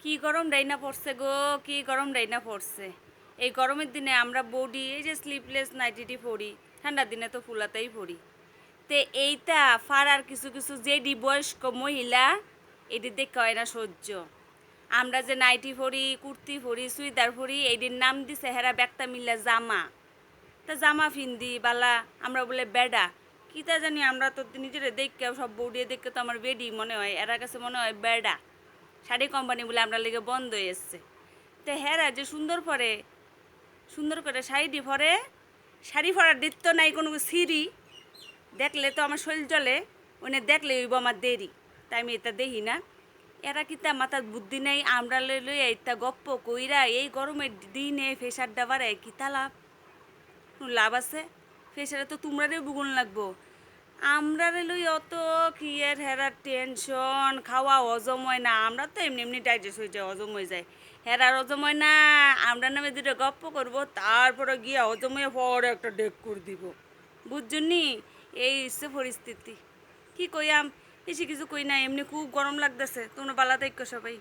কি গরম ডাইনা পড়ছে গো, কি গরম ডাইনা পড়ছে। এই গরমের দিনে আমরা বডি এই যে স্লিপলেস নাইটিটি পরি, ঠান্ডার দিনে তো ফুলাতেই পরি। তে এইটা ফাড়ার কিছু কিছু যেডি বয়স্ক মহিলা এটি দেখে হয় না সহ্য। আমরা যে নাইটি পরি, কুর্তি পরি, সুইদার পরি, এইটির নাম দিছে হেরা ব্যাগটা মিল্লা জামা। তা জামা ফিন্দি বালা আমরা বলে বেডা। কি তা জানি, আমরা তো নিজেরা দেখে সব বউডিয়ে দেখে তো আমার বেডি মনে হয়, এরা কাছে মনে হয় বেডা। শাড়ি কোম্পানি বলে আমরা লেগে বন্ধ হয়ে এসছে। তো হ্যাঁ যে সুন্দর পরে, সুন্দর করে শাড়িটি পরে, শাড়ি পরার দিত নাই কোনো সিঁড়ি দেখলে তো আমার শরীর জ্বলে, ওনে দেখলে হইব আমার দেরি, তাই আমি এটা দেখি না। এরা কিতা মাথার বুদ্ধি নেই, আমরা লই এইটা গপ্প কইরা এই গরমের দিনে ফেসারটা বাড়ায় কিতা লাভ? কোনো লাভ আছে? ফেসারে তো তোমরারে বুগুন লাগবো। আমরা লই অত কি এর হেরার টেনশন, খাওয়া হজম হয় না, আমরা তো এমনি এমনি ডাইজেস্ট হয়ে যায়, হজম হয়ে যায়। হেরার হজম হয় না, আমরা নামে দুটো গপ্প করবো, তারপরে গিয়া হজম হয়ে পরে একটা ডেক করে দিব। বুঝছনি? এই হচ্ছে পরিস্থিতি। কি কইয়াম, বেশি কিছু কই না, এমনি খুব গরম লাগতেছে, তোমরা বালা থাইক্কো সবাই।